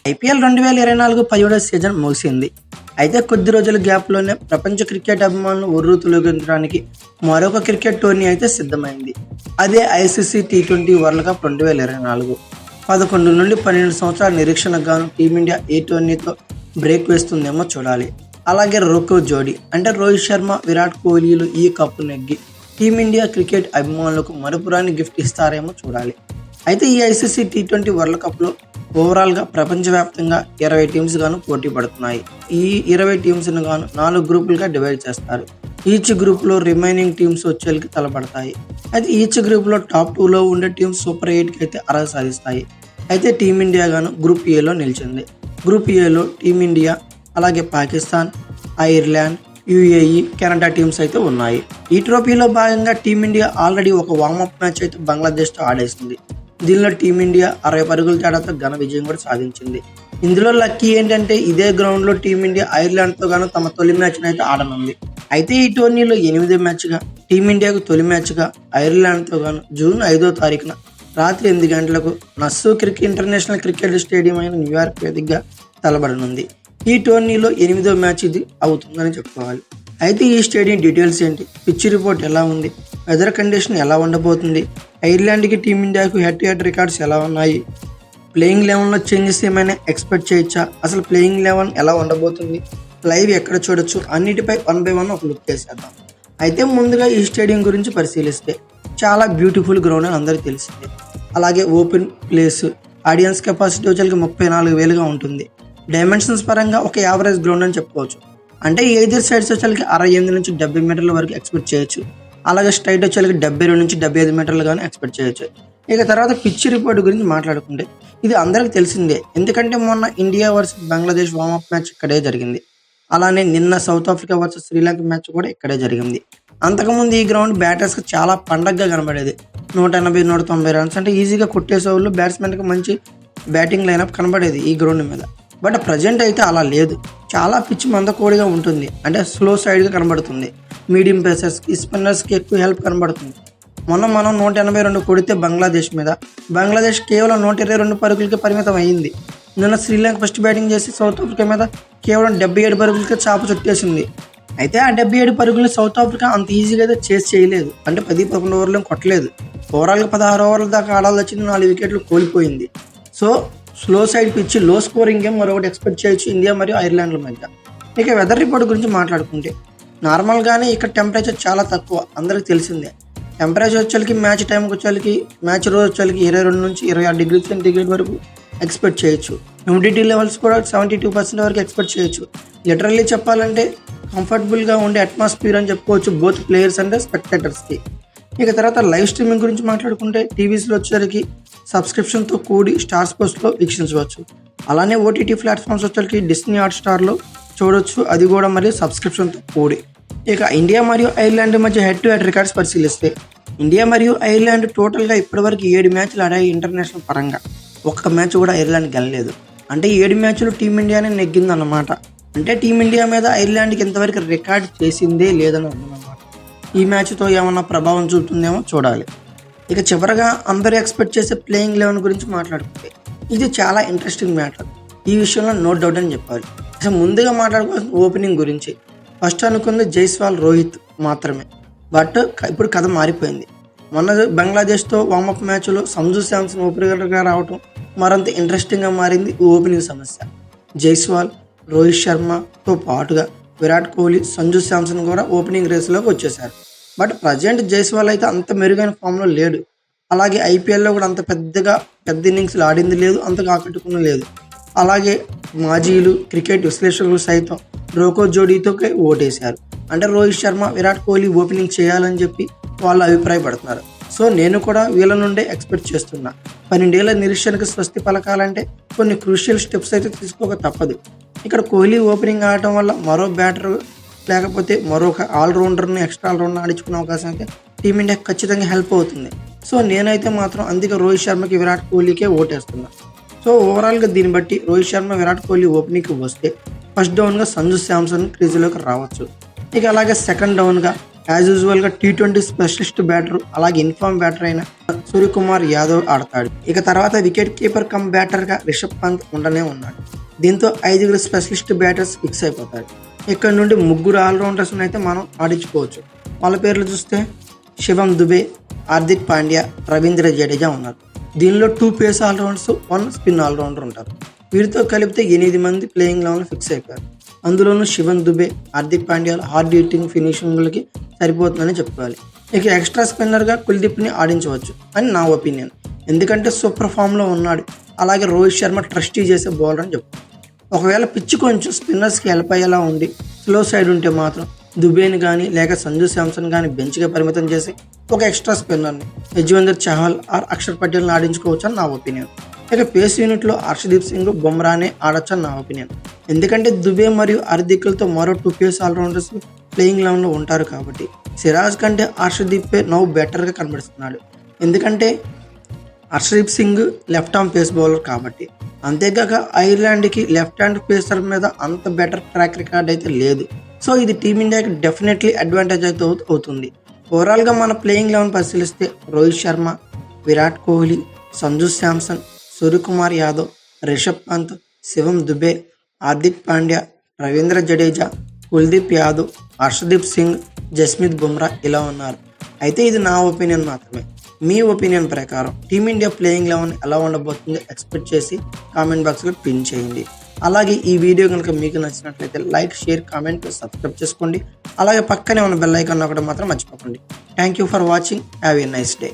IPL 2024 17వ season ముగిసింది. అయితే కొద్ది రోజుల గ్యాప్లోనే ప్రపంచ క్రికెట్ అభిమానులు ఉర్రూతలూగించడానికి మరొక క్రికెట్ టోర్నీ అయితే సిద్ధమైంది. అదే ఐసీసీ టీ20 వరల్డ్ కప్ 2024. 11 నుండి 12 సంవత్సరాల నిరీక్షణకు గాను టీమిండియా ఈ టోర్నీతో బ్రేక్ వేస్తుందేమో చూడాలి. అలాగే రోకో జోడీ అంటే రోహిత్ శర్మ, విరాట్ కోహ్లీలు ఈ కప్పు నెగ్గి టీమిండియా క్రికెట్ అభిమానులకు మరుపురాని గిఫ్ట్ ఇస్తారేమో చూడాలి. అయితే ఈ ఐసీసీ టీ20 వరల్డ్ కప్లో ఓవరాల్గా ప్రపంచవ్యాప్తంగా 20 టీమ్స్ గాను పోటీ పడుతున్నాయి. ఈ 20 టీమ్స్ను గాను 4 గ్రూపులుగా డివైడ్ చేస్తారు. ఈచ్ గ్రూప్లో రిమైనింగ్ టీమ్స్ వచ్చేకి తలపడతాయి. అయితే ఈచ్ గ్రూప్లో టాప్ 2లో ఉండే టీమ్స్ సూపర్ 8కి అయితే అర్హత సాధిస్తాయి. అయితే టీమిండియా గాను గ్రూప్ ఏలో నిలిచింది. గ్రూప్ ఏలో టీమిండియా, అలాగే Pakistan, Ireland, UAE, Canada teams అయితే ఉన్నాయి. ఈ ట్రోఫీలో భాగంగా టీమిండియా ఆల్రెడీ ఒక వార్మప్ మ్యాచ్ అయితే బంగ్లాదేశ్తో ఆడేసింది. దీనిలో టీమిండియా 60 పరుగుల తేడాతో ఘన విజయం కూడా సాధించింది. ఇందులో లక్కీ ఏంటంటే ఇదే గ్రౌండ్లో టీమిండియా ఐర్లాండ్తో గాను తమ తొలి మ్యాచ్ను అయితే ఆడనుంది. అయితే ఈ టోర్నీలో 8వ మ్యాచ్గా టీమిండియాకు తొలి మ్యాచ్గా ఐర్లాండ్తో గాను జూన్ 5వ తారీఖున రాత్రి 8 గంటలకు నస్సూ ఇంటర్నేషనల్ క్రికెట్ స్టేడియం అయిన న్యూయార్క్ వేదికగా తలబడనుంది. ఈ టోర్నీలో 8వ మ్యాచ్ ఇది అవుతుందని చెప్పుకోవాలి. అయితే ఈ స్టేడియం డీటెయిల్స్ ఏంటి, పిచ్ రిపోర్ట్ ఎలా ఉంది, వెదర్ కండిషన్ ఎలా ఉండబోతుంది, ఐర్లాండ్కి టీమిండియాకు హెడ్ టు హెడ్ రికార్డ్స్ ఎలా ఉన్నాయి, ప్లేయింగ్ లెవెన్లో చేంజెస్ ఏమైనా ఎక్స్పెక్ట్ చేయొచ్చా, అసలు ప్లేయింగ్ లెవెన్ ఎలా ఉండబోతుంది, లైవ్ ఎక్కడ చూడొచ్చు, అన్నిటిపై 1 by 1 ఒక లుక్ చేసేద్దాం. అయితే ముందుగా ఈ స్టేడియం గురించి పరిశీలిస్తే చాలా బ్యూటిఫుల్ గ్రౌండ్ అని అందరికీ తెలిసిందే. అలాగే ఓపెన్ ప్లేస్, ఆడియన్స్ కెపాసిటీ వచ్చేకి 34,000గా ఉంటుంది. డైమెన్షన్స్ పరంగా ఒక యావరేజ్ గ్రౌండ్ అని చెప్పుకోవచ్చు. అంటే ఎయిదర్ సైడ్స్ వచ్చేకి 68 నుంచి 70 మీటర్ల వరకు ఎక్స్పెక్ట్ చేయొచ్చు. అలాగే స్ట్రైట్ వచ్చేకి 72 నుంచి 75 మీటర్లు కానీ ఎక్స్పెక్ట్ చేయొచ్చు. ఇక తర్వాత పిచ్ రిపోర్ట్ గురించి మాట్లాడుకుంటే ఇది అందరికి తెలిసిందే. ఎందుకంటే మొన్న India versus Bangladesh warm up match ఇక్కడే జరిగింది. అలానే నిన్న South Africa versus Sri Lanka match కూడా ఇక్కడే జరిగింది. అంతకుముందు ఈ గ్రౌండ్ బ్యాటర్స్కి చాలా పండగగా కనబడేది. 180, 190 రన్స్ అంటే ఈజీగా కొట్టేసే వాళ్ళు, బ్యాట్స్మెన్కి మంచి బ్యాటింగ్ లైనప్ కనబడేది ఈ గ్రౌండ్ మీద. బట్ ప్రజెంట్ అయితే అలా లేదు. చాలా పిచ్ మందకోడిగా ఉంటుంది, అంటే స్లో సైడ్గా కనబడుతుంది. మీడియం పేసర్స్కి, స్పిన్నర్స్కి ఎక్కువ హెల్ప్ కనబడుతుంది. మనం 182 కొడితే బంగ్లాదేశ్ మీద, బంగ్లాదేశ్ కేవలం 122 పరుగులకి పరిమితం అయ్యింది. నిన్న శ్రీలంక ఫస్ట్ బ్యాటింగ్ చేసి సౌత్ ఆఫ్రికా మీద కేవలం 77 పరుగులకి చాప చుట్టేసింది. అయితే ఆ 77 పరుగులు సౌత్ ఆఫ్రికా అంత ఈజీగా అయితే చేసి చేయలేదు. అంటే 10-11 ఓవర్లు కొట్టలేదు. ఓవరాల్గా 16 ఓవర్ల దాకా ఆడాల్సి వచ్చింది, 4 వికెట్లు కోల్పోయింది. సో స్లో సైడ్ పిచ్, లో స్కోరింగ్ గేమ్ మరొకటి ఎక్స్పెక్ట్ చేయొచ్చు ఇండియా మరియు ఐర్లాండ్ల మధ్య. ఇక వెదర్ రిపోర్ట్ గురించి మాట్లాడుకుంటే నార్మల్గానే ఇక్కడ టెంపరేచర్ చాలా తక్కువ, అందరికి తెలిసిందే. టెంపరేచర్ వచ్చేకి మ్యాచ్ టైంకి వచ్చేకి, మ్యాచ్ రోజు వచ్చేకి 22 నుంచి 26 డిగ్రీ సెంటీగ్రేడ్ వరకు ఎక్స్పెక్ట్ చేయొచ్చు. హ్యూమిడిటీ లెవెల్స్ కూడా 72% వరకు ఎక్స్పెక్ట్ చేయొచ్చు. లిటరల్లీ చెప్పాలంటే కంఫర్టబుల్గా ఉండే అట్మాస్ఫియర్ అని చెప్పుకోవచ్చు బోత్ ప్లేయర్స్ అండ్ స్పెక్టేటర్స్కి. ఇక తర్వాత లైవ్ స్ట్రీమింగ్ గురించి మాట్లాడుకుంటే టీవీస్లో వచ్చేసరికి సబ్స్క్రిప్షన్తో కూడి స్టార్ స్పోర్ట్స్లో వీక్షించవచ్చు. అలానే ఓటీటీ ప్లాట్ఫామ్స్ వచ్చేసరికి డిస్నీ హాట్స్టార్లో చూడొచ్చు, అది కూడా మరియు సబ్స్క్రిప్షన్తో కూడి. ఇక ఇండియా మరియు ఐర్లాండ్ మధ్య హెడ్ టు హెడ్ రికార్డ్స్ పరిశీలిస్తే ఇండియా మరియు ఐర్లాండ్ టోటల్గా ఇప్పటివరకు 7 మ్యాచ్లు ఆడాయి ఇంటర్నేషనల్ పరంగా. ఒక్క మ్యాచ్ కూడా ఐర్లాండ్ గెలలేదు. అంటే 7 మ్యాచ్లు టీమిండియానే నెగ్గిందన్నమాట. అంటే టీమిండియా మీద ఐర్లాండ్కి ఇంతవరకు రికార్డ్ చేసిందే లేదని అన్నమాట. ఈ మ్యాచ్తో ఏమన్నా ప్రభావం చూపుతుందేమో చూడాలి. ఇక చివరగా అందరూ ఎక్స్పెక్ట్ చేసే ప్లేయింగ్ లెవెన్ గురించి మాట్లాడుకుంటే ఇది చాలా ఇంట్రెస్టింగ్ మ్యాటర్. ఈ విషయంలో నో డౌట్ అని చెప్పాలి. అసలు ముందుగా మాట్లాడుకోవాల్సిన ఓపెనింగ్ గురించి ఫస్ట్ అనుకుంది జైస్వాల్, రోహిత్ మాత్రమే. బట్ ఇప్పుడు కథ మారిపోయింది. మొన్న బంగ్లాదేశ్తో వార్మప్ మ్యాచ్లో సంజు శాంసన్ ఓపెనర్గా రావటం మరింత ఇంట్రెస్టింగ్గా మారింది ఓపెనింగ్ సమస్య. జైస్వాల్, రోహిత్ శర్మతో పాటుగా విరాట్ కోహ్లీ, సంజు శాంసన్ కూడా ఓపెనింగ్ రేస్లోకి వచ్చేసారు. బట్ ప్రజెంట్ జైస్వాల్ అయితే అంత మెరుగైన ఫామ్లో లేడు. అలాగే ఐపీఎల్లో కూడా అంత పెద్ద ఇన్నింగ్స్లు ఆడింది లేదు, అంతగా ఆకట్టుకుని లేదు. అలాగే మాజీలు, క్రికెట్ విశ్లేషకులు సైతం రోకో జోడీతో ఓటేశారు. అంటే రోహిత్ శర్మ, విరాట్ కోహ్లీ ఓపెనింగ్ చేయాలని చెప్పి వాళ్ళు అభిప్రాయపడుతున్నారు. సో నేను కూడా వీళ్ళ నుండే ఎక్స్పెక్ట్ చేస్తున్నా. 12 ఏళ్ల నిరీక్షణకు స్వస్తి పలకాలంటే కొన్ని క్రూషియల్ స్టెప్స్ అయితే తీసుకోక తప్పదు. ఇక్కడ కోహ్లీ ఓపెనింగ్ ఆడటం వల్ల మరో బ్యాటర్ లేకపోతే మరొక ఆల్రౌండర్ని, ఎక్స్ట్రా ఆల్రౌండర్ ఆడించుకునే అవకాశం అయితే టీమిండియాకి ఖచ్చితంగా హెల్ప్ అవుతుంది. సో నేనైతే మాత్రం అందుకే రోహిత్ శర్మకి, విరాట్ కోహ్లీకే ఓటేస్తున్నా. సో ఓవరాల్గా దీన్ని బట్టి రోహిత్ శర్మ, విరాట్ కోహ్లీ ఓపెనింగ్కి వస్తే ఫస్ట్ డౌన్గా సంజు శాంసన్ క్రీజులోకి రావచ్చు. ఇక అలాగే సెకండ్ డౌన్గా యాజ్ యూజువల్గా టీ20 స్పెషలిస్ట్ బ్యాటర్, అలాగే ఇన్ఫార్మ్ బ్యాటర్ అయిన సూర్యకుమార్ యాదవ్ ఆడతాడు. ఇక తర్వాత వికెట్ కీపర్ కమ్ బ్యాటర్ గా రిషబ్ పంత్ ఉండనే ఉన్నాడు. దీంతో 5 స్పెషలిస్ట్ బ్యాటర్స్ ఫిక్స్ అయిపోతారు. ఇక్కడ నుండి 3 ఆల్రౌండర్స్ అయితే మనం ఆడించుకోవచ్చు. వాళ్ళ పేర్లు చూస్తే శివం దుబే, హార్దిక్ పాండ్యా, రవీంద్ర జడేజా ఉన్నారు. దీనిలో 2 పేస్ ఆల్రౌండర్స్, 1 స్పిన్ ఆల్రౌండర్ ఉంటారు. వీరితో కలిపితే 8 మంది ప్లేయింగ్ లెవెన్ ఫిక్స్ అయిపోయారు. అందులోనూ శివన్ దుబే, హార్దిక్ పాండ్యా హార్డ్ హీటింగ్ ఫినిషింగ్లకి సరిపోతుందని చెప్పుకోవాలి. ఇక ఎక్స్ట్రా స్పిన్నర్గా కుల్దీప్ని ఆడించవచ్చు అని నా ఒపీనియన్. ఎందుకంటే సూపర్ ఫామ్లో ఉన్నాడు. అలాగే రోహిత్ శర్మ ట్రస్టీ చేసే బౌలర్ అని చెప్తాను. ఒకవేళ పిచ్ కొంచెం స్పిన్నర్స్కి హెల్ప్ అయ్యేలా ఉండి స్లో సైడ్ ఉంటే మాత్రం దుబేని కానీ లేక సంజు శాంసన్ కానీ బెంచ్గా పరిమితం చేసి ఒక ఎక్స్ట్రా స్పిన్నర్ని యజ్వేంద్ర చహల్ ఆర్ అక్షర్ పటేల్ని ఆడించుకోవచ్చు అని నా ఒపీనియన్. ఇక పేస్ యూనిట్లో హర్షదీప్ సింగ్, బుమ్రానే ఆడొచ్చు అని నా ఒపీనియన్. ఎందుకంటే దుబే మరియు హార్దిక్లతో మరో 2 పేస్ ఆల్రౌండర్స్ ప్లేయింగ్ లెవెన్లో ఉంటారు కాబట్టి సిరాజ్ కంటే హర్షదీపే నవ్వు బెటర్గా కనబడుతున్నాడు. ఎందుకంటే Harshdeep Singh left arm pace bowler కాబట్టి. అంతేకాక ఐర్లాండ్కి లెఫ్ట్ హ్యాండ్ పేసర్ మీద అంత బెటర్ ట్రాక్ రికార్డ్ అయితే లేదు. సో ఇది టీమిండియాకి డెఫినెట్లీ అడ్వాంటేజ్ అయితే అవుతుంది. ఓవరాల్గా మన ప్లేయింగ్ లెవెన్ పరిశీలిస్తే రోహిత్ శర్మ, విరాట్ కోహ్లీ, సంజు శాంసన్, సూర్యకుమార్ యాదవ్, రిషబ్ పంత్, శివం దుబే, హార్దిక్ పాండ్యా, రవీంద్ర జడేజా, కుల్దీప్ యాదవ్, హర్షదీప్ సింగ్, జస్మిత్ బుమ్రా ఇలా ఉన్నారు. అయితే ఇది నా ఒపీనియన్ మాత్రమే. మీ ఒపీనియన్ ప్రకారం టీమిండియా ప్లేయింగ్ లెవెన్ ఎలా ఉండబోతుందో ఎక్స్పెక్ట్ చేసి కామెంట్ బాక్స్లో పిన్ చేయండి. అలాగే ఈ వీడియో కనుక మీకు నచ్చినట్లయితే లైక్, షేర్, కామెంట్, సబ్స్క్రైబ్ చేసుకోండి. అలాగే పక్కనే ఉన్న బెల్ ఐకాన్ ఒకటి మాత్రం మర్చిపోకండి. Thank you for watching. Have a nice day.